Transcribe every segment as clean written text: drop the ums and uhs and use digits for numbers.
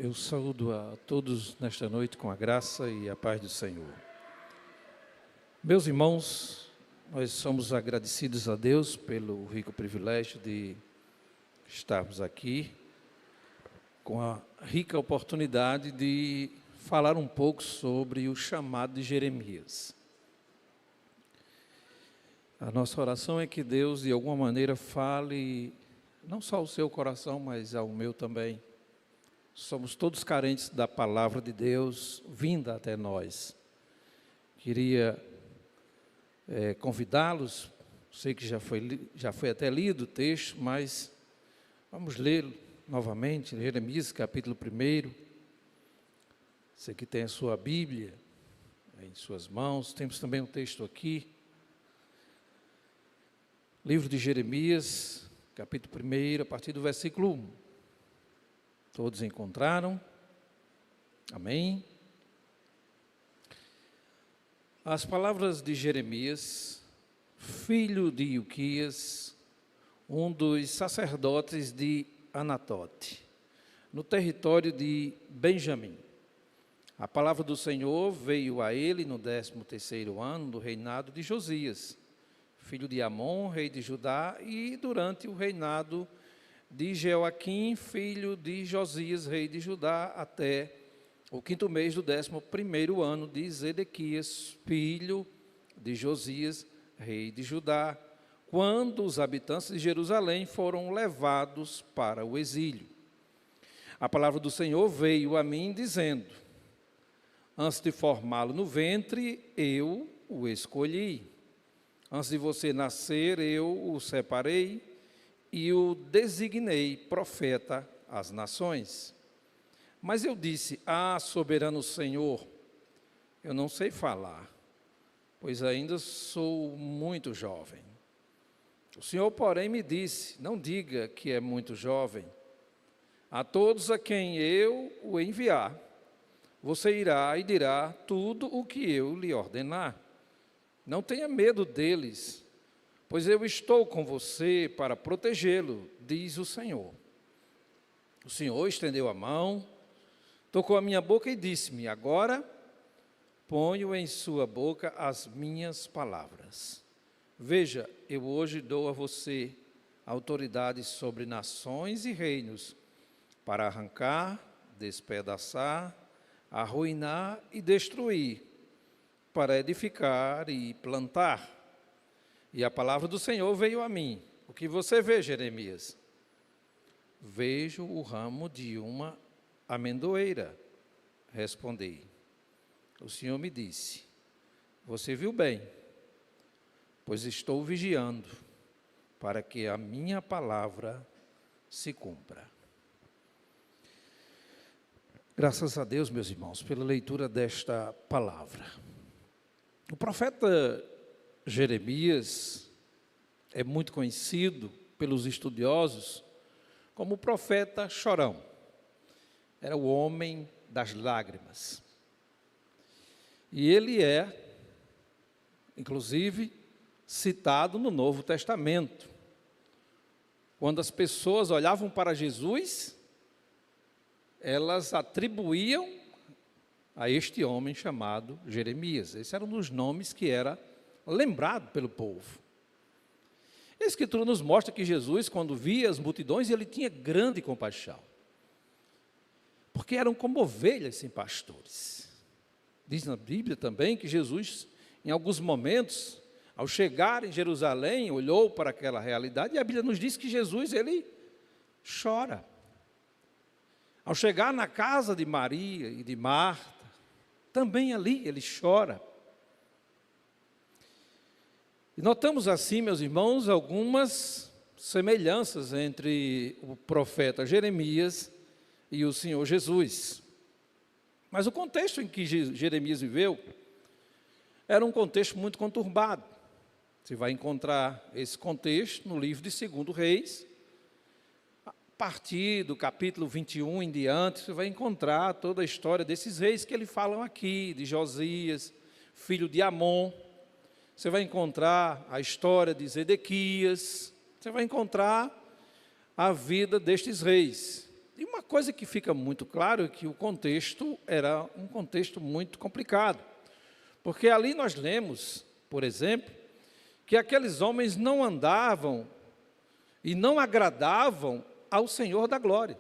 Eu saúdo a todos nesta noite com a graça e a paz do Senhor. Meus irmãos, nós somos agradecidos a Deus pelo rico privilégio de estarmos aqui, com a rica oportunidade de falar um pouco sobre o chamado de Jeremias. A nossa oração é que Deus, de alguma maneira, fale, não só ao seu coração, mas ao meu também. Somos todos carentes da palavra de Deus vinda até nós. Queria convidá-los, sei que já foi até lido o texto, mas vamos lê-lo novamente, Jeremias capítulo 1. Você que tem a sua Bíblia em suas mãos, temos também um texto aqui. Livro de Jeremias, capítulo 1, a partir do versículo 1. Todos encontraram? Amém? As palavras de Jeremias, filho de Ilquias, um dos sacerdotes de Anatote, no território de Benjamim. A palavra do Senhor veio a ele no 13º ano do reinado de Josias, filho de Amon, rei de Judá, e durante o reinado de Jeoaquim, filho de Josias, rei de Judá, até o 5º mês do 11º ano de Zedequias, filho de Josias, rei de Judá, quando os habitantes de Jerusalém foram levados para o exílio. A palavra do Senhor veio a mim dizendo: antes de formá-lo no ventre, eu o escolhi. Antes de você nascer, eu o separei e o designei profeta às nações. Mas eu disse: soberano Senhor, eu não sei falar, pois ainda sou muito jovem. O Senhor, porém, me disse: não diga que é muito jovem. A todos a quem eu o enviar, você irá e dirá tudo o que eu lhe ordenar. Não tenha medo deles, pois eu estou com você para protegê-lo, diz o Senhor. O Senhor estendeu a mão, tocou a minha boca e disse-me: agora ponho em sua boca as minhas palavras. Veja, eu hoje dou a você autoridade sobre nações e reinos, para arrancar, despedaçar, arruinar e destruir, para edificar e plantar. E a palavra do Senhor veio a mim: o que você vê, Jeremias? Vejo o ramo de uma amendoeira, respondi. O Senhor me disse: você viu bem, pois estou vigiando, para que a minha palavra se cumpra. Graças a Deus, meus irmãos, pela leitura desta palavra. O profeta Jeremias é muito conhecido pelos estudiosos como o profeta chorão. Era o homem das lágrimas. E ele é, inclusive, citado no Novo Testamento. Quando as pessoas olhavam para Jesus, elas atribuíam a este homem chamado Jeremias. Esse era um dos nomes que era lembrado pelo povo. A Escritura nos mostra que Jesus, quando via as multidões, ele tinha grande compaixão, porque eram como ovelhas sem pastores. Diz na Bíblia também que Jesus, em alguns momentos, ao chegar em Jerusalém, olhou para aquela realidade, e a Bíblia nos diz que Jesus, ele chora. Ao chegar na casa de Maria e de Marta, também ali ele chora. E notamos assim, meus irmãos, algumas semelhanças entre o profeta Jeremias e o Senhor Jesus. Mas o contexto em que Jeremias viveu era um contexto muito conturbado. Você vai encontrar esse contexto no livro de 2 Reis. A partir do capítulo 21 em diante, você vai encontrar toda a história desses reis que ele falam aqui, de Josias, filho de Amon. Você vai encontrar a história de Zedequias, você vai encontrar a vida destes reis. E uma coisa que fica muito claro é que o contexto era um contexto muito complicado, porque ali nós lemos, por exemplo, que aqueles homens não andavam e não agradavam ao Senhor da glória.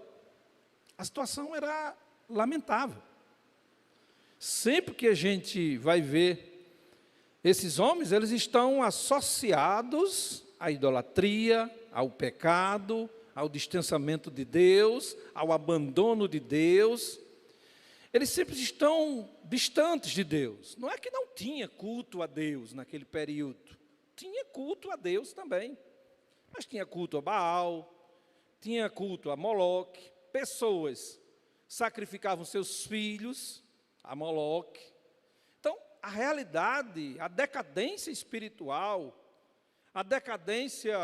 A situação era lamentável. Sempre que a gente vai ver esses homens, eles estão associados à idolatria, ao pecado, ao distanciamento de Deus, ao abandono de Deus. Eles sempre estão distantes de Deus. Não é que não tinha culto a Deus naquele período. Tinha culto a Deus também. Mas tinha culto a Baal, tinha culto a Moloque. Pessoas sacrificavam seus filhos a Moloque. Então, a realidade, a decadência espiritual, a decadência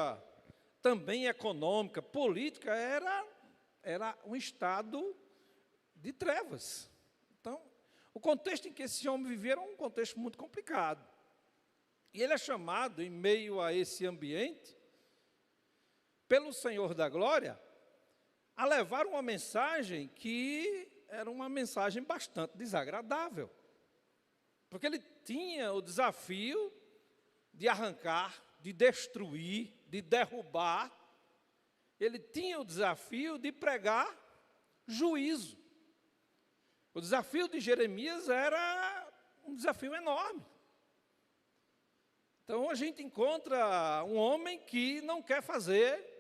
também econômica, política, era um estado de trevas. Então, o contexto em que esse homem vivia era um contexto muito complicado. E ele é chamado, em meio a esse ambiente, pelo Senhor da Glória, a levar uma mensagem que era uma mensagem bastante desagradável. Porque ele tinha o desafio de arrancar, de destruir, de derrubar. Ele tinha o desafio de pregar juízo. O desafio de Jeremias era um desafio enorme. Então a gente encontra um homem que não quer fazer,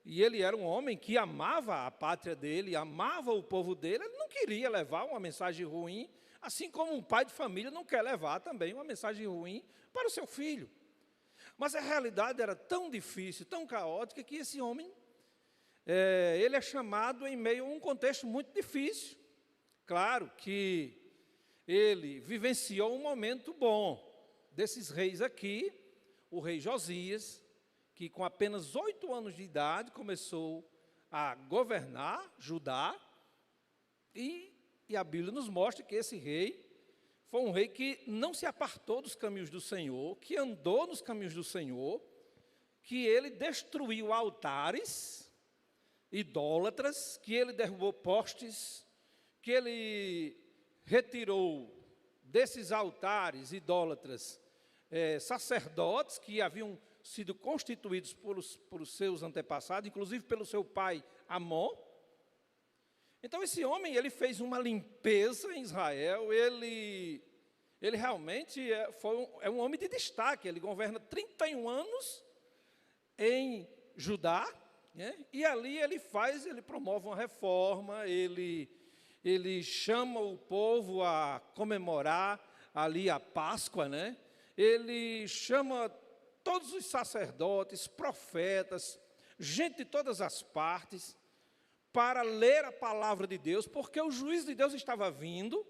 e ele era um homem que amava a pátria dele, amava o povo dele, ele não queria levar uma mensagem ruim, assim como um pai de família não quer levar também uma mensagem ruim para o seu filho. Mas a realidade era tão difícil, tão caótica, que esse homem, ele é chamado em meio a um contexto muito difícil. Claro que ele vivenciou um momento bom desses reis aqui, o rei Josias, que com apenas 8 anos de idade começou a governar Judá, e a Bíblia nos mostra que esse rei foi um rei que não se apartou dos caminhos do Senhor, que andou nos caminhos do Senhor, que ele destruiu altares idólatras, que ele derrubou postes, que ele retirou desses altares idólatras sacerdotes que haviam sido constituídos por os seus antepassados, inclusive pelo seu pai Amon. Então esse homem, ele fez uma limpeza em Israel, ele realmente é um homem de destaque, ele governa 31 anos em Judá, né? E ali ele promove uma reforma, ele chama o povo a comemorar ali a Páscoa, né? Ele chama todos os sacerdotes, profetas, gente de todas as partes, para ler a palavra de Deus, porque o juízo de Deus estava vindo.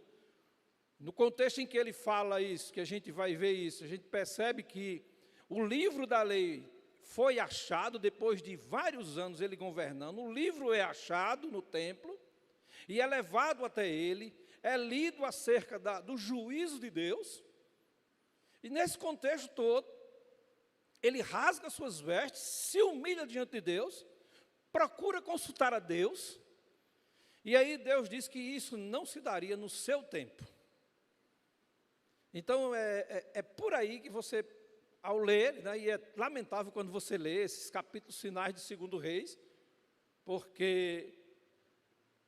No contexto em que ele fala isso, que a gente vai ver isso, a gente percebe que o livro da lei foi achado, depois de vários anos ele governando, o livro é achado no templo, e é levado até ele, é lido acerca do juízo de Deus, e nesse contexto todo, ele rasga suas vestes, se humilha diante de Deus, procura consultar a Deus, e aí Deus diz que isso não se daria no seu tempo. Então, é por aí que você, ao ler, né, e é lamentável quando você lê esses capítulos finais de 2 Reis, porque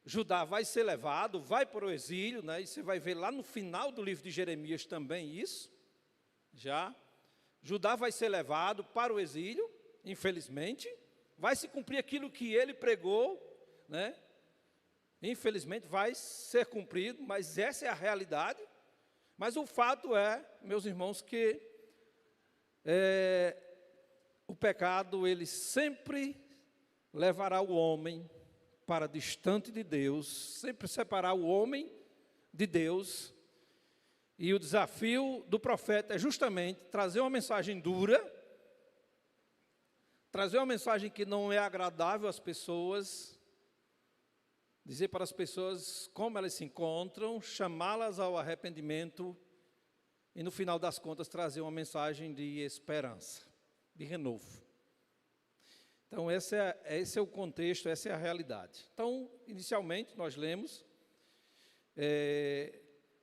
Judá vai ser levado, vai para o exílio, né, e você vai ver lá no final do livro de Jeremias também isso, já. Judá vai ser levado para o exílio, infelizmente, vai se cumprir aquilo que ele pregou, né? Infelizmente vai ser cumprido, mas essa é a realidade. Mas o fato é, meus irmãos, que o pecado, ele sempre levará o homem para distante de Deus, sempre separar o homem de Deus. E o desafio do profeta é justamente trazer uma mensagem dura, trazer uma mensagem que não é agradável às pessoas, dizer para as pessoas como elas se encontram, chamá-las ao arrependimento e, no final das contas, trazer uma mensagem de esperança, de renovo. Então, esse é o contexto, essa é a realidade. Então, inicialmente, nós lemos,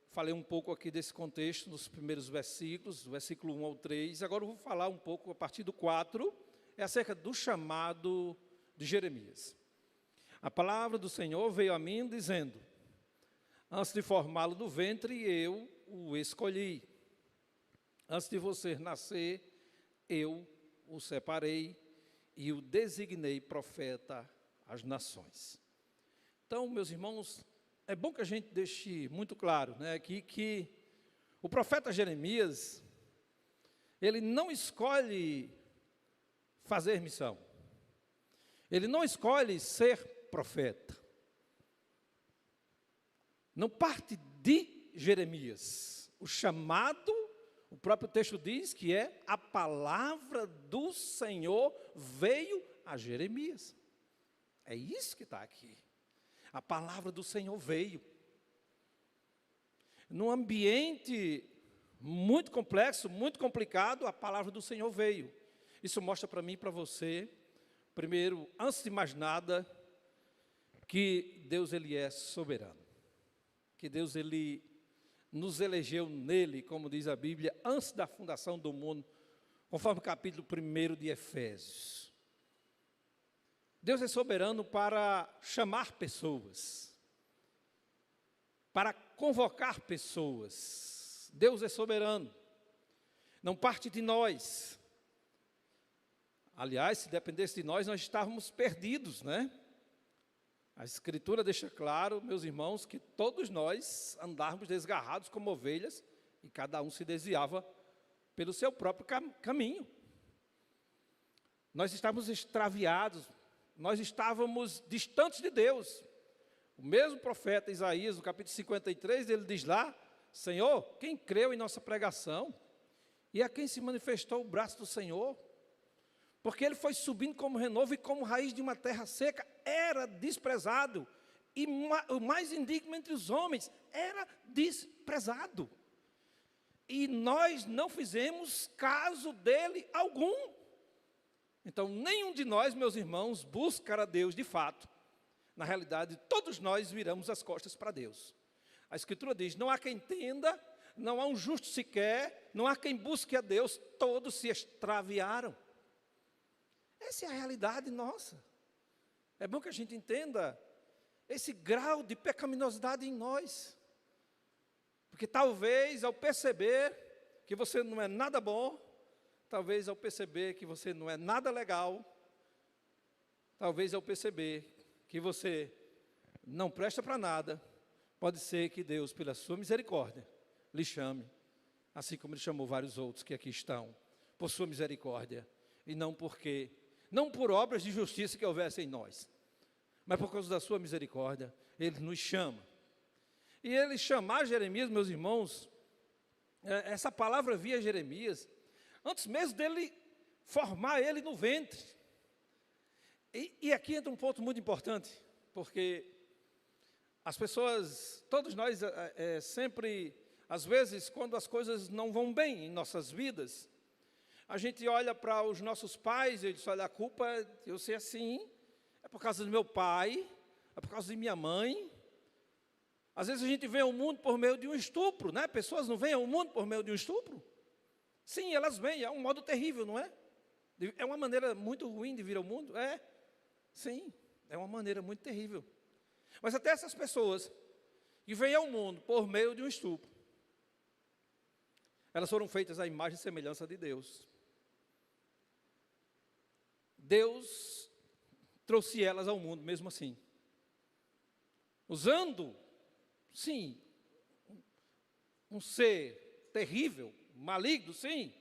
falei um pouco aqui desse contexto nos primeiros versículos, do versículo 1 ao 3. Agora eu vou falar um pouco, a partir do 4, acerca do chamado de Jeremias. A palavra do Senhor veio a mim dizendo: antes de formá-lo do ventre, eu o escolhi. Antes de você nascer, eu o separei e o designei profeta às nações. Então, meus irmãos, é bom que a gente deixe muito claro, né, aqui que o profeta Jeremias, ele não escolhe fazer missão. Ele não escolhe ser profeta. Não parte de Jeremias. O chamado, o próprio texto diz que é a palavra do Senhor veio a Jeremias. É isso que está aqui. A palavra do Senhor veio. Num ambiente muito complexo, muito complicado, a palavra do Senhor veio. Isso mostra para mim e para você, primeiro, antes de mais nada, que Deus ele é soberano. Que Deus ele nos elegeu nele, como diz a Bíblia, antes da fundação do mundo, conforme o capítulo 1 de Efésios. Deus é soberano para chamar pessoas, para convocar pessoas. Deus é soberano, não parte de nós. Aliás, se dependesse de nós, nós estávamos perdidos, né? A Escritura deixa claro, meus irmãos, que todos nós andávamos desgarrados como ovelhas e cada um se desviava pelo seu próprio caminho. Nós estávamos extraviados, nós estávamos distantes de Deus. O mesmo profeta Isaías, no capítulo 53, ele diz lá: Senhor, quem creu em nossa pregação e a quem se manifestou o braço do Senhor? Porque ele foi subindo como renovo e como raiz de uma terra seca, era desprezado. E o mais indigno entre os homens, era desprezado. E nós não fizemos caso dele algum. Então, nenhum de nós, meus irmãos, busca a Deus de fato. Na realidade, todos nós viramos as costas para Deus. A Escritura diz: não há quem entenda, não há um justo sequer, não há quem busque a Deus, todos se extraviaram. Essa é a realidade nossa. É bom que a gente entenda esse grau de pecaminosidade em nós. Porque talvez ao perceber que você não é nada bom, talvez ao perceber que você não é nada legal, talvez ao perceber que você não presta para nada, pode ser que Deus, pela sua misericórdia, lhe chame, assim como Ele chamou vários outros que aqui estão, por sua misericórdia, e não por obras de justiça que houvessem em nós, mas por causa da sua misericórdia, Ele nos chama. E Ele chamar Jeremias, meus irmãos, essa palavra via Jeremias, antes mesmo dele formar ele no ventre. E aqui entra um ponto muito importante, porque as pessoas, todos nós, sempre, às vezes, quando as coisas não vão bem em nossas vidas, a gente olha para os nossos pais e diz: olha, a culpa de eu ser assim é por causa do meu pai, é por causa de minha mãe. Às vezes a gente vem ao mundo por meio de um estupro, né? Pessoas não vêm ao mundo por meio de um estupro? Sim, elas vêm, é um modo terrível, não é? É uma maneira muito ruim de vir ao mundo? É, sim, é uma maneira muito terrível. Mas até essas pessoas que vêm ao mundo por meio de um estupro, elas foram feitas à imagem e semelhança de Deus. Deus trouxe elas ao mundo mesmo assim, usando, sim, um ser terrível, maligno, sim.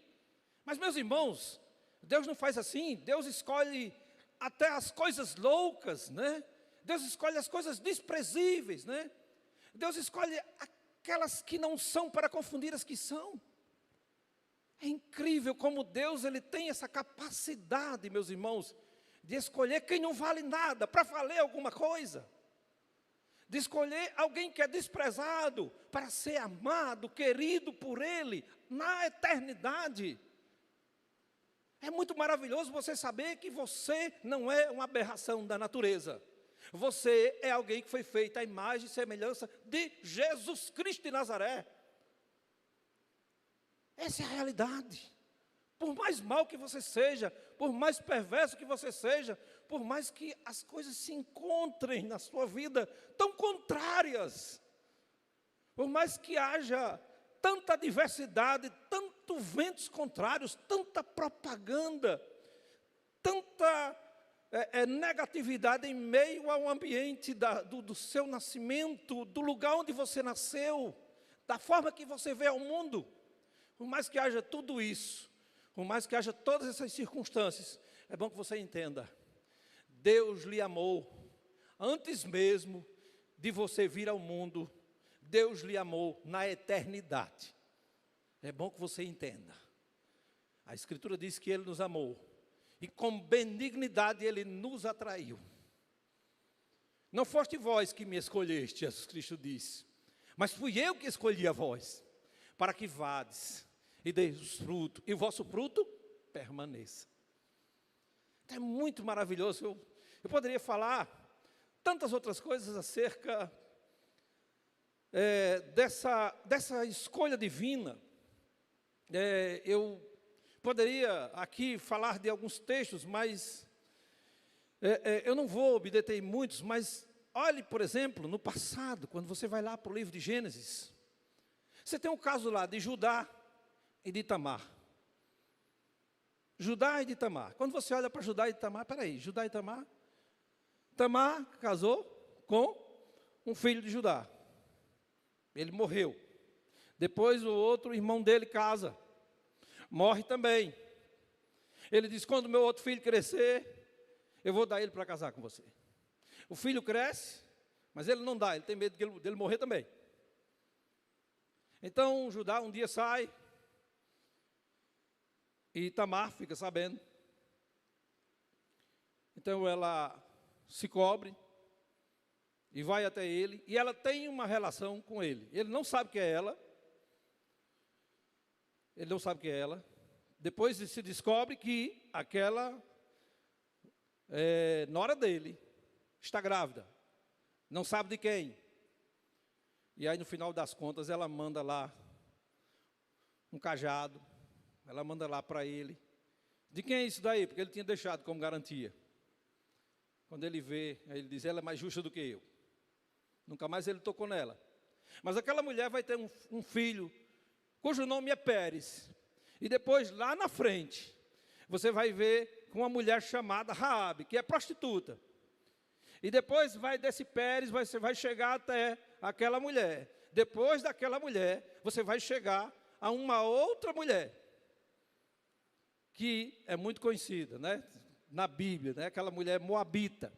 Mas, meus irmãos, Deus não faz assim. Deus escolhe até as coisas loucas, né? Deus escolhe as coisas desprezíveis, né? Deus escolhe aquelas que não são para confundir as que são. É incrível como Deus ele tem essa capacidade, meus irmãos, de escolher quem não vale nada para valer alguma coisa. De escolher alguém que é desprezado para ser amado, querido por Ele na eternidade. É muito maravilhoso você saber que você não é uma aberração da natureza. Você é alguém que foi feito à imagem e semelhança de Jesus Cristo de Nazaré. Essa é a realidade. Por mais mal que você seja, por mais perverso que você seja, por mais que as coisas se encontrem na sua vida tão contrárias, por mais que haja tanta diversidade, tantos ventos contrários, tanta propaganda, tanta negatividade em meio ao ambiente do seu nascimento, do lugar onde você nasceu, da forma que você vê ao mundo, por mais que haja tudo isso, por mais que haja todas essas circunstâncias, é bom que você entenda, Deus lhe amou, antes mesmo de você vir ao mundo, Deus lhe amou na eternidade. É bom que você entenda. A Escritura diz que Ele nos amou, e com benignidade Ele nos atraiu. Não foste vós que me escolheste, Jesus Cristo disse, mas fui eu que escolhi a vós, para que vades e deis fruto, e o vosso fruto permaneça. Então, é muito maravilhoso. Eu poderia falar tantas outras coisas acerca dessa escolha divina. Eu poderia aqui falar de alguns textos, mas eu não vou me deter em muitos, mas olhe, por exemplo, no passado, quando você vai lá para o livro de Gênesis, você tem um caso lá de Judá e de Tamar. Judá e de Tamar. Quando você olha para Judá e Tamar, peraí, Judá e Tamar? Tamar casou com um filho de Judá. Ele morreu. Depois o outro irmão dele casa. Morre também. Ele diz, quando meu outro filho crescer, eu vou dar ele para casar com você. O filho cresce, mas ele não dá, ele tem medo dele morrer também. Então Judá um dia sai, e Tamar fica sabendo. Então ela se cobre e vai até ele, e ela tem uma relação com ele. Ele não sabe que é ela. Ele não sabe que é ela. Depois se descobre que aquela nora dele está grávida. Não sabe de quem. E aí no final das contas ela manda lá um cajado. Ela manda lá para ele. De quem é isso daí? Porque ele tinha deixado como garantia. Quando ele vê, aí ele diz, ela é mais justa do que eu. Nunca mais ele tocou nela. Mas aquela mulher vai ter um filho, cujo nome é Pérez. E depois, lá na frente, você vai ver uma mulher chamada Raabe, que é prostituta. E depois desse Pérez, você vai chegar até aquela mulher. Depois daquela mulher, você vai chegar a uma outra mulher, que é muito conhecida, né? Na Bíblia, né? Aquela mulher moabita,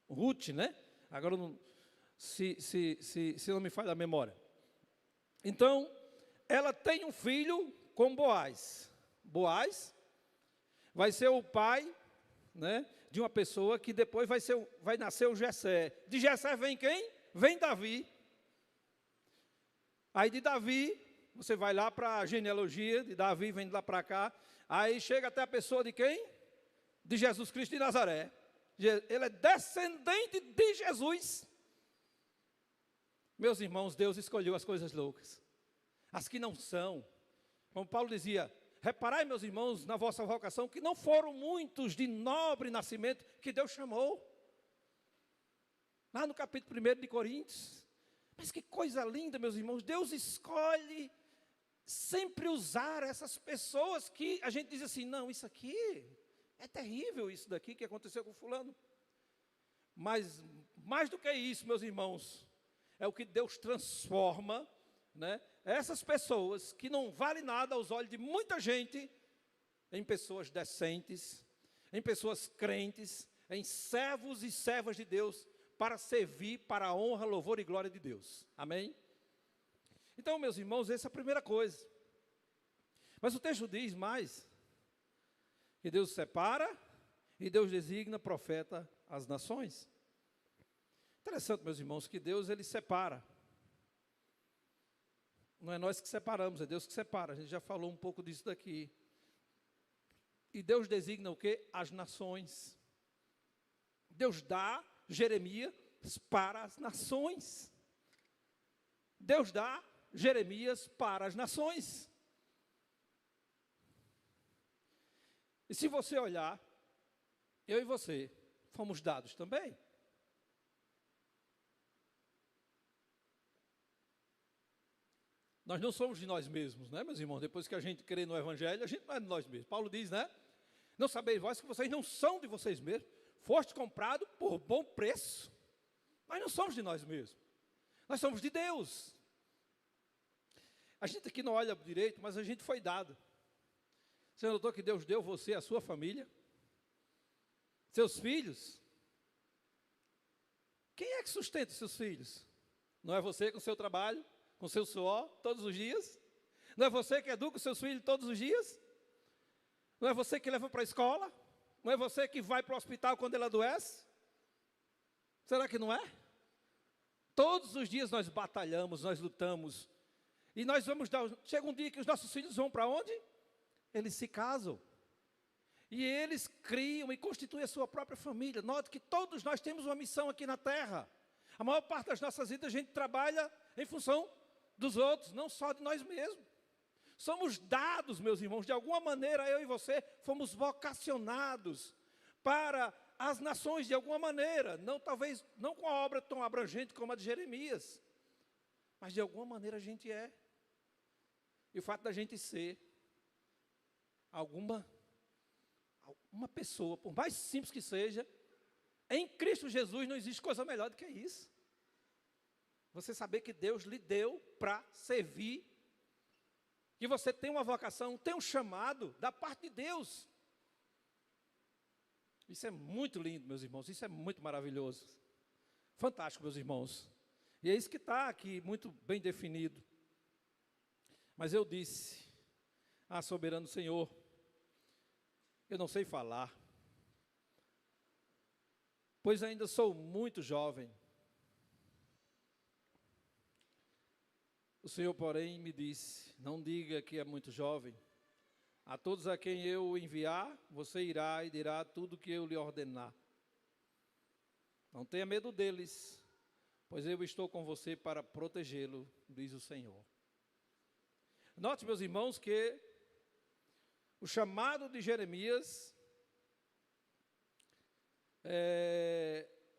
Ruth, né? Agora, se não me falha a memória. Então, ela tem um filho com Boaz. Boaz vai ser o pai, né, de uma pessoa que depois vai nascer o Jessé. De Jessé vem quem? Vem Davi. Aí de Davi, você vai lá para a genealogia de Davi, vem de lá para cá. Aí chega até a pessoa de quem? De Jesus Cristo de Nazaré. Ele é descendente de Jesus. Meus irmãos, Deus escolheu as coisas loucas, as que não são. Como Paulo dizia, reparai, meus irmãos, na vossa vocação, que não foram muitos de nobre nascimento que Deus chamou. Lá no capítulo 1 de Coríntios. Mas que coisa linda, meus irmãos. Deus escolhe sempre usar essas pessoas que a gente diz assim, não, isso aqui é terrível, isso daqui que aconteceu com fulano. Mas mais do que isso, meus irmãos, é o que Deus transforma, né, essas pessoas que não valem nada aos olhos de muita gente, em pessoas decentes, em pessoas crentes, em servos e servas de Deus, para servir para a honra, louvor e glória de Deus. Amém? Então, meus irmãos, essa é a primeira coisa. Mas o texto diz mais, que Deus separa e Deus designa profeta às nações. Interessante, meus irmãos, que Deus, Ele separa. Não é nós que separamos, é Deus que separa. A gente já falou um pouco disso daqui. E Deus designa o quê? As nações. Deus dá Jeremias para as nações. Deus dá Jeremias para as nações. E se você olhar, eu e você fomos dados também. Nós não somos de nós mesmos, né, meus irmãos? Depois que a gente crê no Evangelho, a gente não é de nós mesmos. Paulo diz, né? Não sabeis vós que vocês não são de vocês mesmos. Foste comprado por bom preço. Nós não somos de nós mesmos. Nós somos de Deus. A gente aqui não olha direito, mas a gente foi dado. Você notou que Deus deu você, a sua família? Seus filhos? Quem é que sustenta seus filhos? Não é você com o seu trabalho, com o seu suor, todos os dias? Não é você que educa os seus filhos todos os dias? Não é você que leva para a escola? Não é você que vai para o hospital quando ele adoece? Será que não é? Todos os dias nós batalhamos, nós lutamos. E nós vamos dar... Chega um dia que os nossos filhos vão para onde? Eles se casam. E eles criam e constituem a sua própria família. Note que todos nós temos uma missão aqui na terra. A maior parte das nossas vidas a gente trabalha em função dos outros, não só de nós mesmos. Somos dados, meus irmãos, de alguma maneira, eu e você, fomos vocacionados para as nações de alguma maneira. Não, talvez, não com a obra tão abrangente como a de Jeremias, mas de alguma maneira a gente é. E o fato da gente ser uma pessoa, por mais simples que seja, em Cristo Jesus não existe coisa melhor do que isso. Você saber que Deus lhe deu para servir, que você tem uma vocação, tem um chamado da parte de Deus. Isso é muito lindo, meus irmãos, isso é muito maravilhoso. Fantástico, meus irmãos. E é isso que está aqui, muito bem definido. Mas eu disse, soberano Senhor, eu não sei falar, pois ainda sou muito jovem. O Senhor, porém, me disse, não diga que é muito jovem. A todos a quem eu enviar, você irá e dirá tudo o que eu lhe ordenar. Não tenha medo deles, pois eu estou com você para protegê-lo, diz o Senhor. Note, meus irmãos, que o chamado de Jeremias,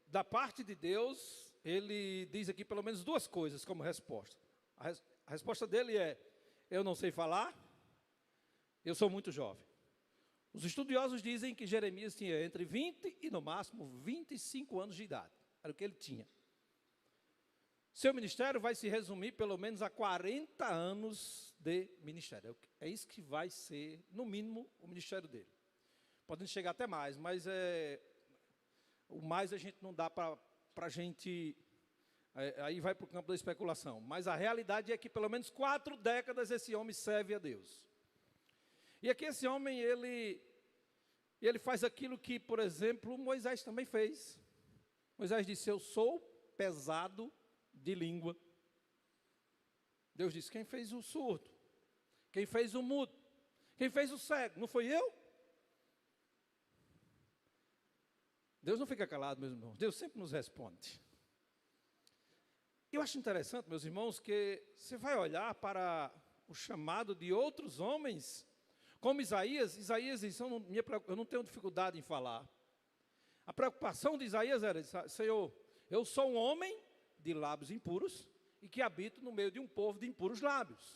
da parte de Deus, ele diz aqui pelo menos duas coisas como resposta. A resposta dele é, eu não sei falar, eu sou muito jovem. Os estudiosos dizem que Jeremias tinha entre 20 e no máximo 25 anos de idade, era o que ele tinha. Seu ministério vai se resumir pelo menos a 40 anos de ministério. É isso que vai ser, no mínimo, o ministério dele. Podendo chegar até mais, mas o mais a gente não dá para a gente... Aí vai para o campo da especulação. Mas a realidade é que pelo menos 4 décadas esse homem serve a Deus. E aqui esse homem, ele faz aquilo que, por exemplo, Moisés também fez. Moisés disse, eu sou pesado de língua. Deus disse, quem fez o surdo? Quem fez o mudo? Quem fez o cego? Não foi eu? Deus não fica calado, meus irmãos. Deus sempre nos responde. Eu acho interessante, meus irmãos, que você vai olhar para o chamado de outros homens, como Isaías, eu não tenho dificuldade em falar. A preocupação de Isaías era, Senhor, eu sou um homem de lábios impuros e que habito no meio de um povo de impuros lábios.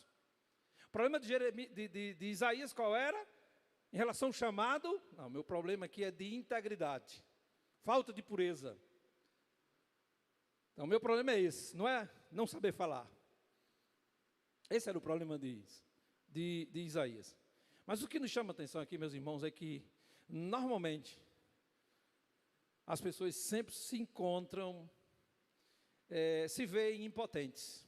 O problema de Isaías qual era? Em relação ao chamado, não, meu problema aqui é de integridade, falta de pureza. Então, o meu problema é esse, não é não saber falar. Esse era o problema de Isaías. Mas o que nos chama a atenção aqui, meus irmãos, é que, normalmente, as pessoas sempre se encontram, se veem impotentes.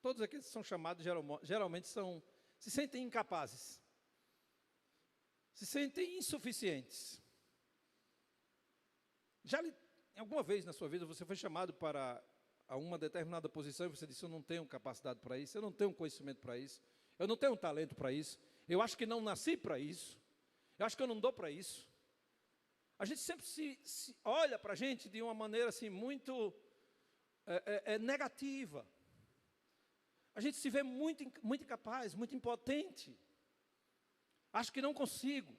Todos aqueles que são chamados, geralmente, se sentem incapazes. Se sentem insuficientes. Alguma vez na sua vida você foi chamado para uma determinada posição e você disse, eu não tenho capacidade para isso, eu não tenho conhecimento para isso, eu não tenho talento para isso, eu acho que não nasci para isso, Eu acho que eu não dou para isso. A gente sempre se olha para a gente de uma maneira assim muito negativa. A gente se vê muito incapaz, muito impotente. Acho que não consigo.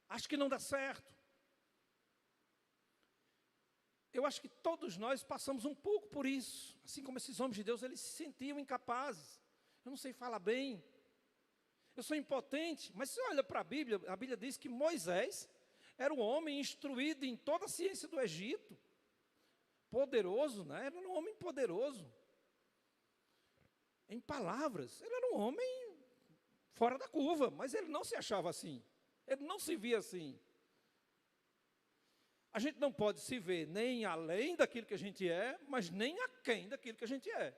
Acho que não dá certo. Eu acho que todos nós passamos um pouco por isso. Assim como esses homens de Deus, eles se sentiam incapazes. Eu não sei falar bem. Eu sou impotente. Mas se olha para a Bíblia diz que Moisés era um homem instruído em toda a ciência do Egito. Poderoso, né? Era um homem poderoso. Em palavras, ele era um homem fora da curva, mas ele não se achava assim. Ele não se via assim. A gente não pode se ver nem além daquilo que a gente é, mas nem aquém daquilo que a gente é.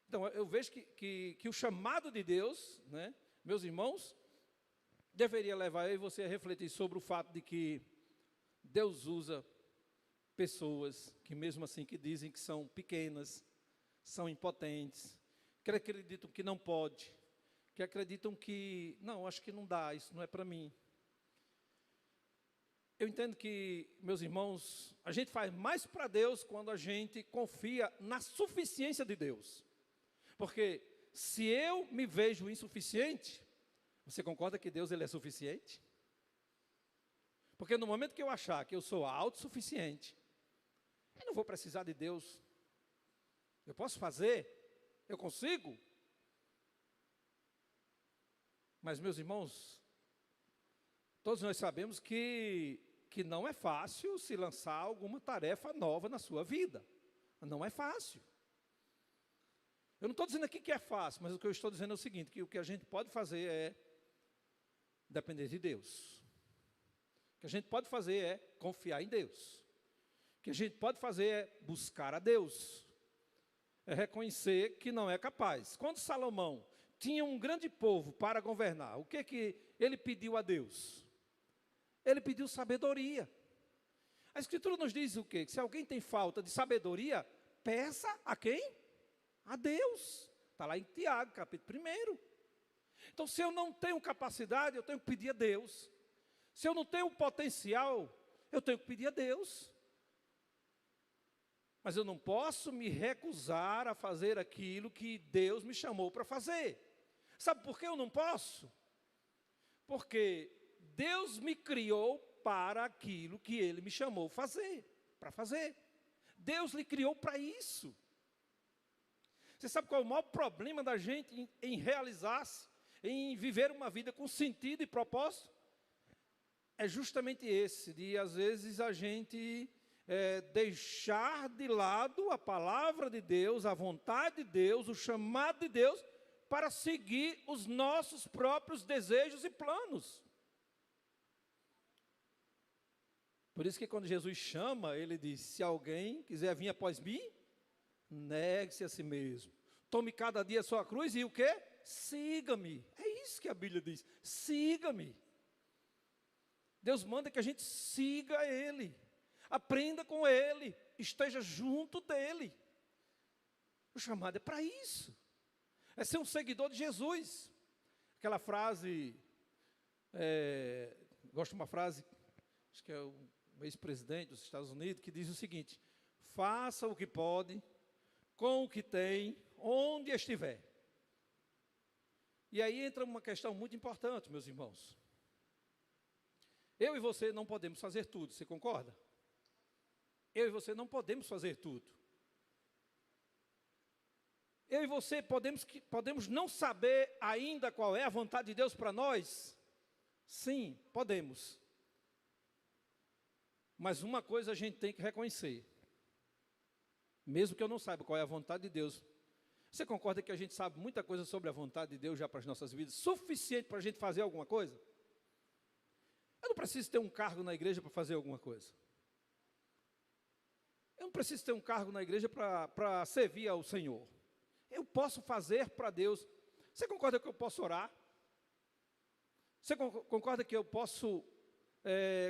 Então, eu vejo que o chamado de Deus, né, meus irmãos, deveria levar eu e você a refletir sobre o fato de que Deus usa pessoas que mesmo assim que dizem que são pequenas, são impotentes, que acreditam que não pode, que acreditam que, não, acho que não dá, isso não é para mim. Eu entendo que, meus irmãos, a gente faz mais para Deus quando a gente confia na suficiência de Deus. Porque se eu me vejo insuficiente, você concorda que Deus ele é suficiente? Porque no momento que eu achar que eu sou autossuficiente, eu não vou precisar de Deus. Eu posso fazer, eu consigo. Mas, meus irmãos, todos nós sabemos que não é fácil se lançar alguma tarefa nova na sua vida. Não é fácil. Eu não estou dizendo aqui que é fácil, mas o que eu estou dizendo é o seguinte, que o que a gente pode fazer é depender de Deus. O que a gente pode fazer é confiar em Deus. O que a gente pode fazer é buscar a Deus. É reconhecer que não é capaz. Quando Salomão tinha um grande povo para governar, o que ele pediu a Deus? Ele pediu sabedoria. A Escritura nos diz o quê? Que se alguém tem falta de sabedoria, peça a quem? A Deus. Está lá em Tiago, capítulo 1. Então, se eu não tenho capacidade, eu tenho que pedir a Deus. Se eu não tenho potencial, eu tenho que pedir a Deus. Mas eu não posso me recusar a fazer aquilo que Deus me chamou para fazer. Sabe por que eu não posso? Porque Deus me criou para aquilo que Ele me chamou para fazer. Deus lhe criou para isso. Você sabe qual é o maior problema da gente em realizar-se, em viver uma vida com sentido e propósito? É justamente esse, de às vezes a gente deixar de lado a palavra de Deus, a vontade de Deus, o chamado de Deus, para seguir os nossos próprios desejos e planos. Por isso que quando Jesus chama, ele diz, se alguém quiser vir após mim, negue-se a si mesmo. Tome cada dia a sua cruz e o quê? Siga-me. É isso que a Bíblia diz, siga-me. Deus manda que a gente siga Ele, aprenda com Ele, esteja junto dEle. O chamado é para isso, é ser um seguidor de Jesus. Aquela frase, gosto de uma frase, acho que é o ex-presidente dos Estados Unidos, que diz o seguinte, faça o que pode, com o que tem, onde estiver. E aí entra uma questão muito importante, meus irmãos. Eu e você não podemos fazer tudo, você concorda? Eu e você não podemos fazer tudo. Eu e você podemos não saber ainda qual é a vontade de Deus para nós? Sim, podemos. Mas uma coisa a gente tem que reconhecer. Mesmo que eu não saiba qual é a vontade de Deus. Você concorda que a gente sabe muita coisa sobre a vontade de Deus já para as nossas vidas? Suficiente para a gente fazer alguma coisa? Eu não preciso ter um cargo na igreja para fazer alguma coisa. Eu não preciso ter um cargo na igreja para servir ao Senhor. Eu posso fazer para Deus. Você concorda que eu posso orar? Você concorda que eu posso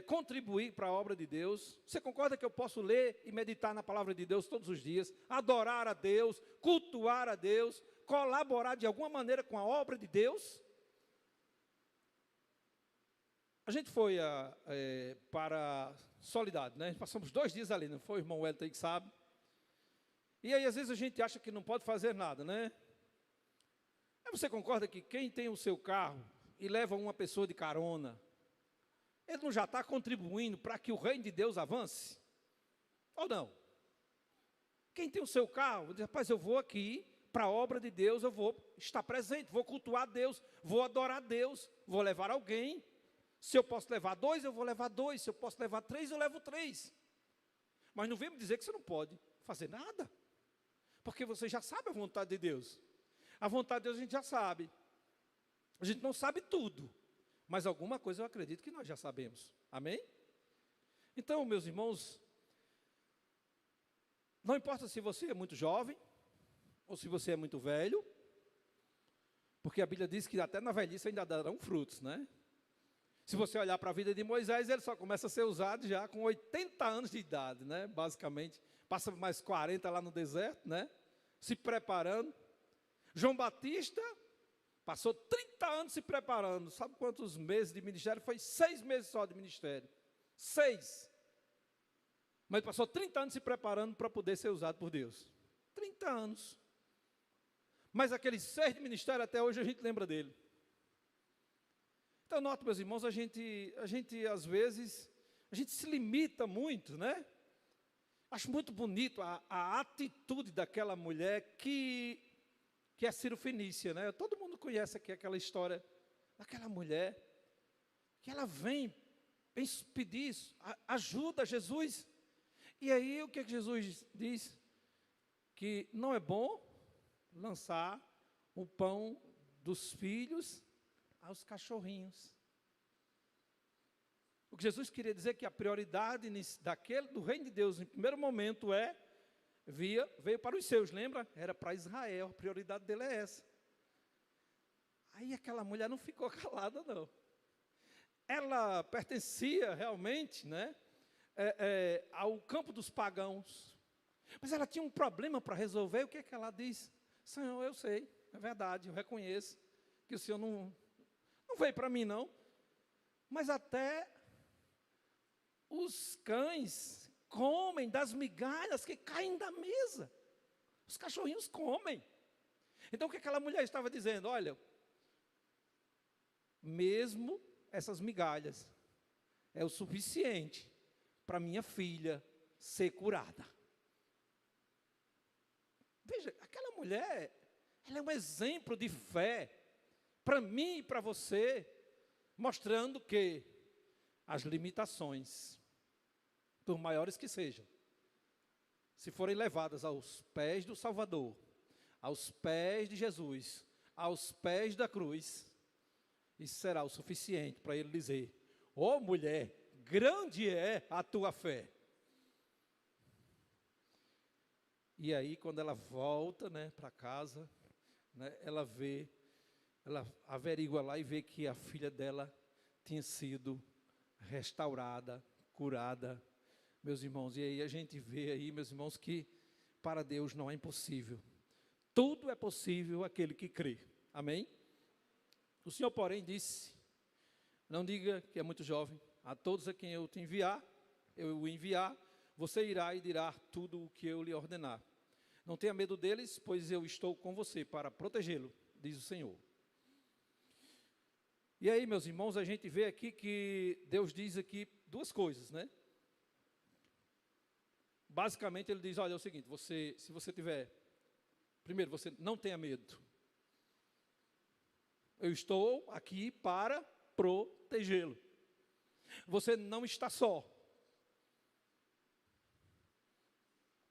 contribuir para a obra de Deus? Você concorda que eu posso ler e meditar na palavra de Deus todos os dias? Adorar a Deus, cultuar a Deus, colaborar de alguma maneira com a obra de Deus? A gente foi para Soledade, né? Passamos 2 dias ali, não foi? O irmão Wellington aí que sabe. E aí, às vezes, a gente acha que não pode fazer nada, né? Aí você concorda que quem tem o seu carro e leva uma pessoa de carona, ele não já está contribuindo para que o reino de Deus avance? Ou não? Quem tem o seu carro, diz, rapaz, eu vou aqui para a obra de Deus, eu vou estar presente, vou cultuar Deus, vou adorar Deus, vou levar alguém. Se eu posso levar 2, eu vou levar 2. Se eu posso levar 3, eu levo 3. Mas não vem me dizer que você não pode fazer nada, porque você já sabe a vontade de Deus. A vontade de Deus a gente já sabe. A gente não sabe tudo, mas alguma coisa eu acredito que nós já sabemos. Amém? Então, meus irmãos, não importa se você é muito jovem, ou se você é muito velho, porque a Bíblia diz que até na velhice ainda darão frutos, né? Se você olhar para a vida de Moisés, ele só começa a ser usado já com 80 anos de idade, né? Basicamente, passa mais 40 lá no deserto, né? Se preparando. João Batista passou 30 anos se preparando. Sabe quantos meses de ministério? Foi 6 meses só de ministério. 6. Mas passou 30 anos se preparando para poder ser usado por Deus. 30 anos. Mas aqueles 6 de ministério, até hoje a gente lembra dele. Então, nota, meus irmãos, a gente às vezes, a gente se limita muito, né? Acho muito bonito a atitude daquela mulher que é Cirofenícia, né? Todo mundo conhece aqui aquela história daquela mulher, que ela vem pedir ajuda a Jesus. E aí, o que Jesus diz? Que não é bom lançar o pão dos filhos aos cachorrinhos. O que Jesus queria dizer é que a prioridade do reino de Deus, em primeiro momento, veio para os seus, lembra? Era para Israel, a prioridade dele é essa. Aí aquela mulher não ficou calada, não. Ela pertencia realmente, né, ao campo dos pagãos. Mas ela tinha um problema para resolver. O que é que ela diz? Senhor, eu sei, é verdade, eu reconheço que o Senhor não veio para mim, não. Mas até os cães comem das migalhas que caem da mesa. Os cachorrinhos comem. Então, o que aquela mulher estava dizendo? Olha, mesmo essas migalhas é o suficiente para minha filha ser curada. Veja, aquela mulher, ela é um exemplo de fé para mim e para você, mostrando que as limitações, por maiores que sejam, se forem levadas aos pés do Salvador, aos pés de Jesus, aos pés da cruz, isso será o suficiente para ele dizer: ó mulher, grande é a tua fé. E aí, quando ela volta, né, para casa, né, ela averigua lá e vê que a filha dela tinha sido restaurada, curada, meus irmãos. E aí a gente vê aí, meus irmãos, que para Deus não é impossível. Tudo é possível àquele que crê. Amém? O Senhor, porém, disse: não diga que é muito jovem, a todos a quem eu o enviar, você irá e dirá tudo o que eu lhe ordenar. Não tenha medo deles, pois eu estou com você para protegê-lo, diz o Senhor. E aí, meus irmãos, a gente vê aqui que Deus diz aqui 2 coisas, né? Basicamente, ele diz: olha, é o seguinte, se você tiver, primeiro, você não tenha medo. Eu estou aqui para protegê-lo. Você não está só.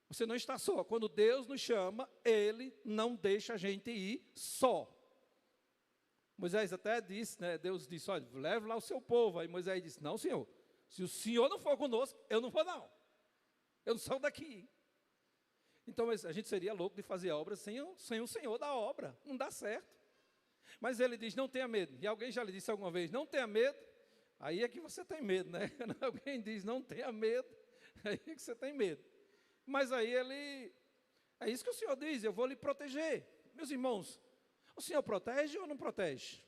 Você não está só. Quando Deus nos chama, Ele não deixa a gente ir só. Moisés até disse, né, Deus disse: olha, leve lá o seu povo. Aí Moisés disse: não, Senhor, se o Senhor não for conosco, eu não vou não. Eu não saio daqui. Então a gente seria louco de fazer obras sem o Senhor da obra. Não dá certo. Mas ele diz: não tenha medo. E alguém já lhe disse alguma vez: não tenha medo. Aí é que você tem medo, né? Alguém diz: não tenha medo. Aí é que você tem medo. Mas aí é isso que o Senhor diz: eu vou lhe proteger. Meus irmãos, o Senhor protege ou não protege?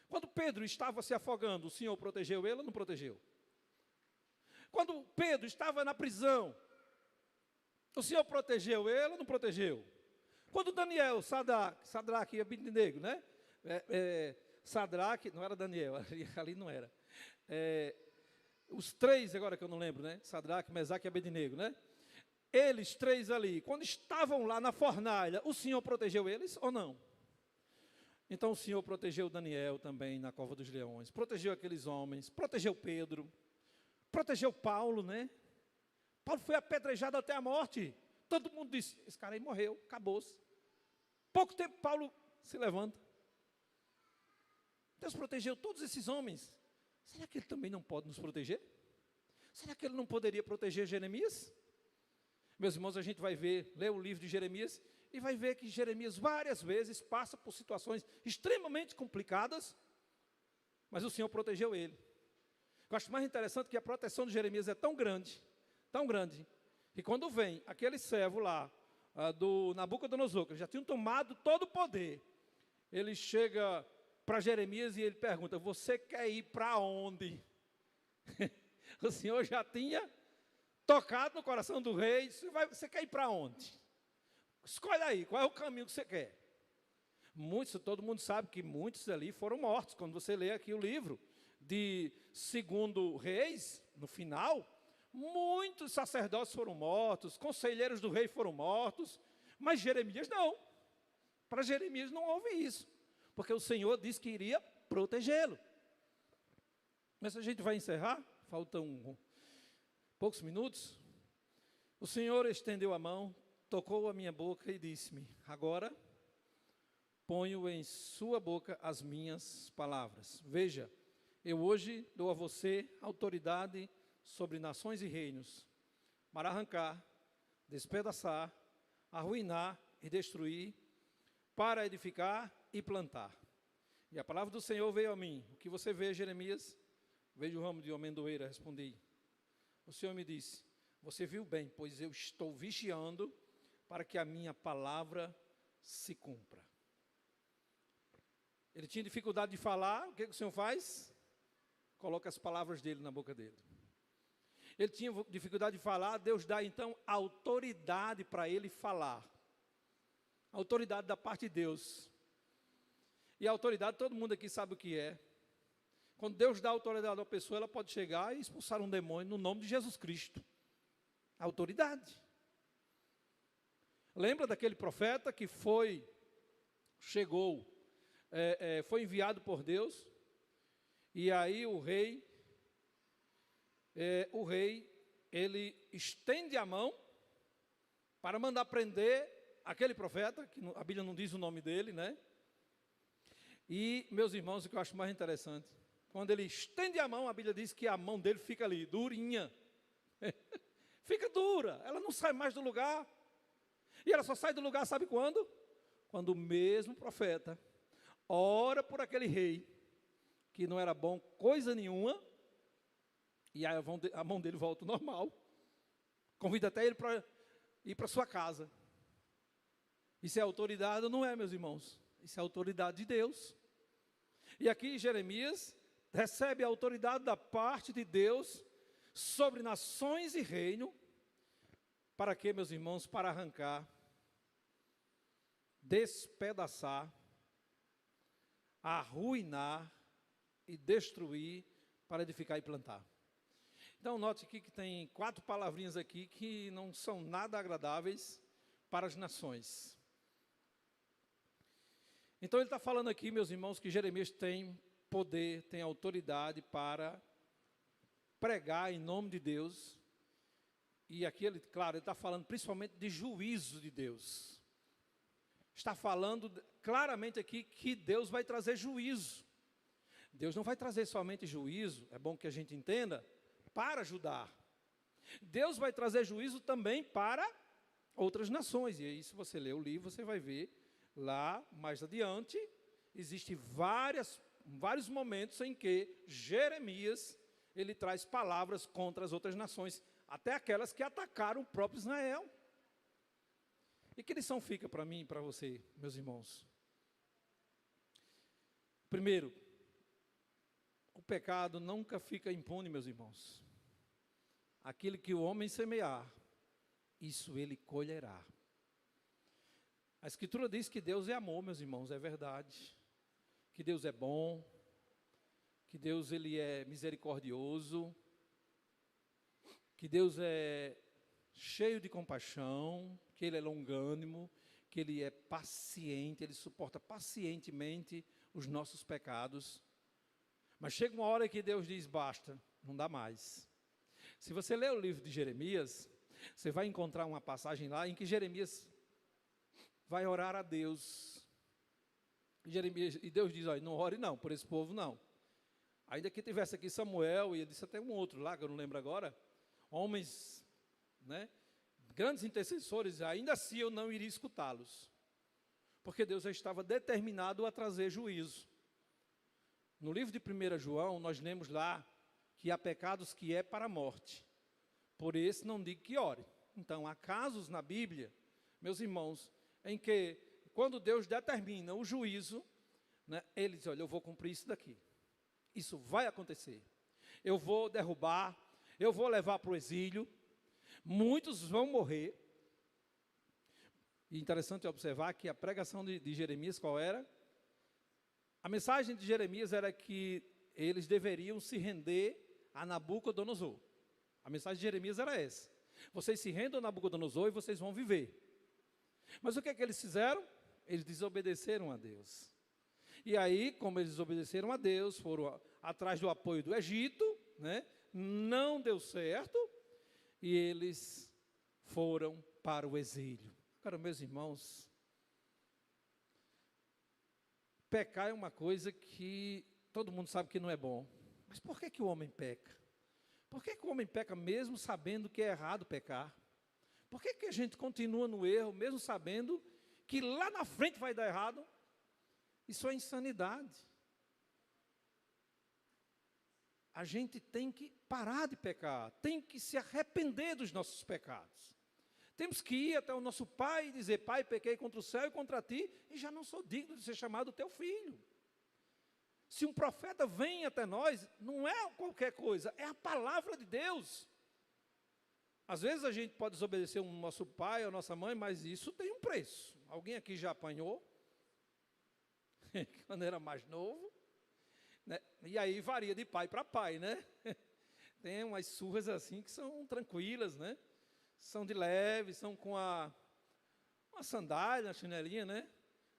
Quando Pedro estava se afogando, o Senhor protegeu ele ou não protegeu? Quando Pedro estava na prisão, o Senhor protegeu ele ou não protegeu? Quando Daniel, Sadraque e Abednego, né? Sadraque, não era Daniel, ali não era. Os três, agora que eu não lembro, né? Sadraque, Mesaque e Abednego, né? Eles três ali, quando estavam lá na fornalha, o Senhor protegeu eles ou não? Então o Senhor protegeu Daniel também na cova dos leões, protegeu aqueles homens, protegeu Pedro, protegeu Paulo, né? Paulo foi apedrejado até a morte. Todo mundo disse, esse cara aí morreu, acabou-se. Pouco tempo Paulo se levanta. Deus protegeu todos esses homens. Será que ele também não pode nos proteger? Será que ele não poderia proteger Jeremias? Meus irmãos, a gente vai ver, ler o livro de Jeremias, e vai ver que Jeremias várias vezes passa por situações extremamente complicadas, mas o Senhor protegeu ele. Eu acho mais interessante que a proteção de Jeremias é tão grande, que quando vem aquele servo lá, do Nabucodonosor, que já tinham tomado todo o poder, ele chega para Jeremias e ele pergunta, você quer ir para onde? O Senhor já tinha tocado no coração do rei, você quer ir para onde? Escolhe aí, qual é o caminho que você quer? Todo mundo sabe que muitos ali foram mortos. Quando você lê aqui o livro de 2 Reis, no final, muitos sacerdotes foram mortos, conselheiros do rei foram mortos, mas Jeremias não. Para Jeremias não houve isso, porque o Senhor disse que iria protegê-lo. Mas a gente vai encerrar, faltam poucos minutos. O Senhor estendeu a mão, tocou a minha boca e disse-me, agora ponho em sua boca as minhas palavras. Veja, eu hoje dou a você autoridade sobre nações e reinos, para arrancar, despedaçar, arruinar e destruir, para edificar e plantar. E a palavra do Senhor veio a mim. O que você vê, Jeremias? Vejo o ramo de amendoeira, respondi. O Senhor me disse, você viu bem, pois eu estou vigiando para que a minha palavra se cumpra. Ele tinha dificuldade de falar, o que o Senhor faz? Coloca as palavras dele na boca dele. Ele tinha dificuldade de falar, Deus dá então autoridade para ele falar. Autoridade da parte de Deus. E a autoridade, todo mundo aqui sabe o que é. Quando Deus dá autoridade a uma pessoa, ela pode chegar e expulsar um demônio no nome de Jesus Cristo. Autoridade. Lembra daquele profeta que foi enviado por Deus, e aí o rei, ele estende a mão para mandar prender aquele profeta, que a Bíblia não diz o nome dele, né? E, meus irmãos, o que eu acho mais interessante, quando ele estende a mão, a Bíblia diz que a mão dele fica ali, durinha. Fica dura, ela não sai mais do lugar. E ela só sai do lugar, sabe quando? Quando o mesmo profeta ora por aquele rei, que não era bom coisa nenhuma, e a mão dele volta ao normal. Convida até ele para ir para sua casa. Isso é autoridade ou não é, meus irmãos? Isso é autoridade de Deus. E aqui Jeremias recebe a autoridade da parte de Deus sobre nações e reino. Para quê, meus irmãos? Para arrancar, despedaçar, arruinar e destruir, para edificar e plantar. Então note aqui que tem 4 palavrinhas aqui que não são nada agradáveis para as nações. Então ele está falando aqui, meus irmãos, que Jeremias tem poder, tem autoridade para pregar em nome de Deus. E aqui, ele está falando principalmente de juízo de Deus. Está falando claramente aqui que Deus vai trazer juízo. Deus não vai trazer somente juízo, é bom que a gente entenda, para ajudar. Deus vai trazer juízo também para outras nações. E aí, se você ler o livro, você vai ver lá mais adiante, existem vários momentos em que Jeremias, ele traz palavras contra as outras nações, até aquelas que atacaram o próprio Israel. E que lição fica para mim e para você, meus irmãos? Primeiro, O pecado nunca fica impune, meus irmãos. Aquilo que o homem semear, isso ele colherá. A Escritura diz que Deus é amor, meus irmãos, é verdade. Que Deus é bom, que Deus ele é misericordioso, que Deus é cheio de compaixão, que Ele é longânimo, que Ele é paciente, Ele suporta pacientemente os nossos pecados. Mas chega uma hora que Deus diz, basta, não dá mais. Se você ler o livro de Jeremias, você vai encontrar uma passagem lá em que Jeremias vai orar a Deus. E Deus diz, olha, não ore não, por esse povo não. Ainda que tivesse aqui Samuel, e ele disse até um outro lá, que eu não lembro agora, homens, né, grandes intercessores, ainda assim eu não iria escutá-los. Porque Deus já estava determinado a trazer juízo. No livro de 1 João, nós lemos lá que há pecados que é para a morte. Por esse não digo que ore. Então, há casos na Bíblia, meus irmãos, em que, quando Deus determina o juízo, né, Ele diz, olha, eu vou cumprir isso daqui. Isso vai acontecer. Eu vou derrubar, eu vou levar para o exílio, muitos vão morrer. E interessante observar que a pregação de Jeremias qual era? A mensagem de Jeremias era que eles deveriam se render a Nabucodonosor. A mensagem de Jeremias era essa. Vocês se rendam a Nabucodonosor e vocês vão viver. Mas o que é que eles fizeram? Eles desobedeceram a Deus. E aí, como eles desobedeceram a Deus, foram atrás do apoio do Egito, né? Não deu certo, e eles foram para o exílio. Agora, meus irmãos, pecar é uma coisa que todo mundo sabe que não é bom. Mas por que o homem peca? Por que o homem peca mesmo sabendo que é errado pecar? Por que a gente continua no erro, mesmo sabendo que lá na frente vai dar errado? Isso é insanidade. A gente tem que parar de pecar, tem que se arrepender dos nossos pecados. Temos que ir até o nosso pai e dizer, pai, pequei contra o céu e contra ti, e já não sou digno de ser chamado teu filho. Se um profeta vem até nós, não é qualquer coisa, é a palavra de Deus. Às vezes a gente pode desobedecer o nosso pai ou a nossa mãe, mas isso tem um preço. Alguém aqui já apanhou? Quando era mais novo, né? E aí varia de pai para pai, né? Tem umas surras assim que são tranquilas, né? São de leve, são com uma sandália, uma chinelinha, né?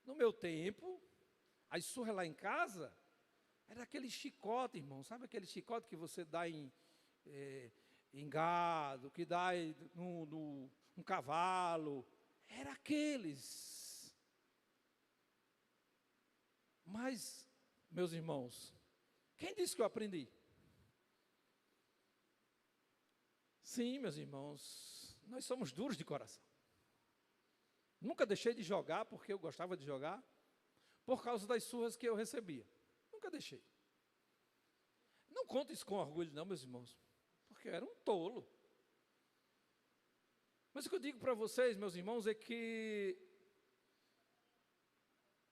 No meu tempo, as surras lá em casa, era aquele chicote, irmão, sabe aquele chicote que você dá em gado, que dá no cavalo, era aqueles. Mas, meus irmãos, quem disse que eu aprendi? Sim, meus irmãos, nós somos duros de coração. Nunca deixei de jogar porque eu gostava de jogar, por causa das surras que eu recebia. Nunca deixei. Não conto isso com orgulho não, meus irmãos, porque eu era um tolo. Mas o que eu digo para vocês, meus irmãos, é que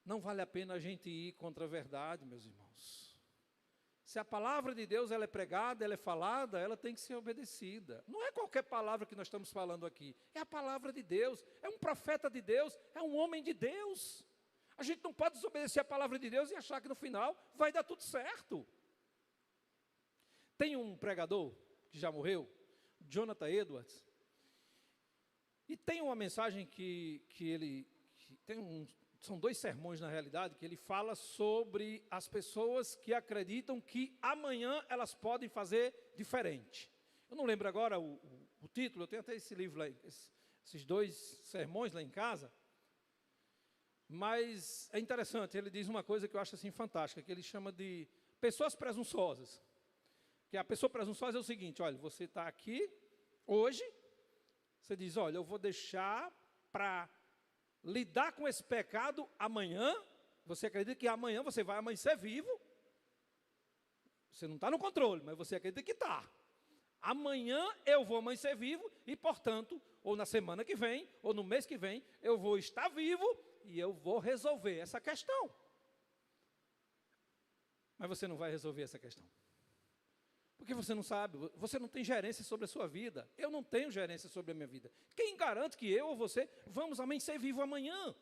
não vale a pena a gente ir contra a verdade, meus irmãos. Se a palavra de Deus ela é pregada, ela é falada, ela tem que ser obedecida. Não é qualquer palavra que nós estamos falando aqui. É a palavra de Deus, é um profeta de Deus, é um homem de Deus. A gente não pode desobedecer a palavra de Deus e achar que no final vai dar tudo certo. Tem um pregador que já morreu, Jonathan Edwards, e tem uma mensagem são 2 sermões na realidade, que ele fala sobre as pessoas que acreditam que amanhã elas podem fazer diferente. Eu não lembro agora o título, eu tenho até esse livro lá, esses 2 sermões lá em casa, mas é interessante, ele diz uma coisa que eu acho assim fantástica, que ele chama de pessoas presunçosas. Que a pessoa presunçosa é o seguinte, olha, você está aqui hoje, você diz, olha, eu vou deixar para lidar com esse pecado amanhã. Você acredita que amanhã você vai amanhecer vivo? Você não está no controle, mas você acredita que está. Amanhã eu vou amanhecer vivo e, portanto, ou na semana que vem, ou no mês que vem, eu vou estar vivo e eu vou resolver essa questão. Mas você não vai resolver essa questão. Porque você não sabe, você não tem gerência sobre a sua vida. Eu não tenho gerência sobre a minha vida. Quem garante que eu ou você vamos ser vivo amanhã?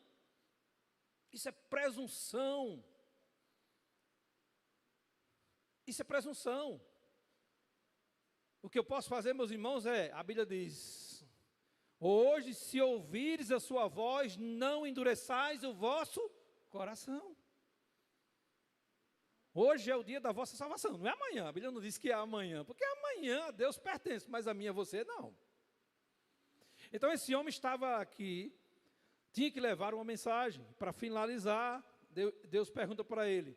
Isso é presunção. Isso é presunção. O que eu posso fazer, meus irmãos, a Bíblia diz: hoje, se ouvires a sua voz, não endureçais o vosso coração. Hoje é o dia da vossa salvação, não é amanhã. A Bíblia não diz que é amanhã, porque amanhã a Deus pertence, mas a mim e a você não. Então esse homem estava aqui, tinha que levar uma mensagem. Para finalizar, Deus pergunta para ele: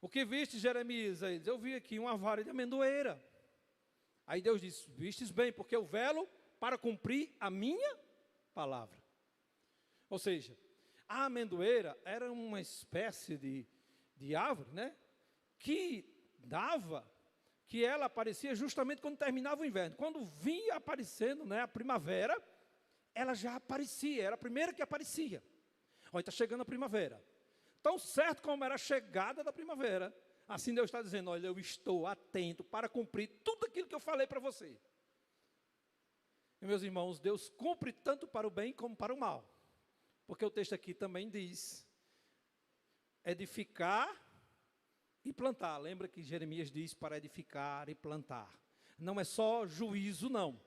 o que viste, Jeremias? Aí ele diz: eu vi aqui uma vara de amendoeira. Aí Deus diz: vistes bem, porque eu velo para cumprir a minha palavra. Ou seja, a amendoeira era uma espécie de árvore, né? Que ela aparecia justamente quando terminava o inverno. Quando vinha aparecendo, né, a primavera, ela já aparecia, era a primeira que aparecia. Olha, está chegando a primavera. Tão certo como era a chegada da primavera, assim Deus está dizendo: olha, eu estou atento para cumprir tudo aquilo que eu falei para você. E, meus irmãos, Deus cumpre tanto para o bem como para o mal. Porque o texto aqui também diz: edificar e plantar. Lembra que Jeremias diz para edificar e plantar. Não é só juízo, não.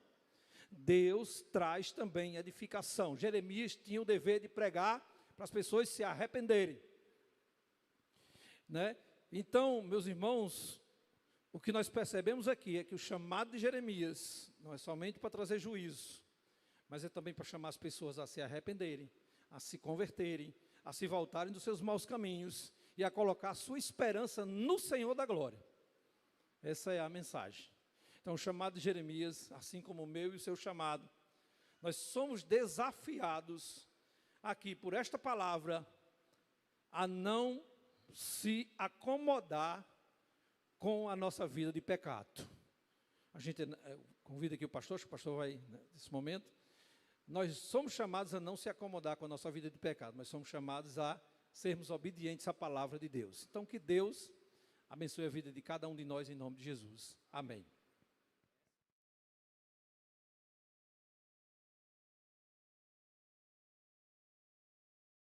Deus traz também edificação. Jeremias tinha o dever de pregar para as pessoas se arrependerem, né? Então, meus irmãos, o que nós percebemos aqui é que o chamado de Jeremias não é somente para trazer juízo, mas é também para chamar as pessoas a se arrependerem, a se converterem, a se voltarem dos seus maus caminhos e a colocar a sua esperança no Senhor da glória. Essa é a mensagem. Então, o chamado de Jeremias, assim como o meu e o seu chamado, nós somos desafiados aqui por esta palavra a não se acomodar com a nossa vida de pecado. A gente convida aqui o pastor, acho que o pastor vai, né, nesse momento. Nós somos chamados a não se acomodar com a nossa vida de pecado, mas somos chamados a sermos obedientes à palavra de Deus. Então, que Deus abençoe a vida de cada um de nós em nome de Jesus. Amém.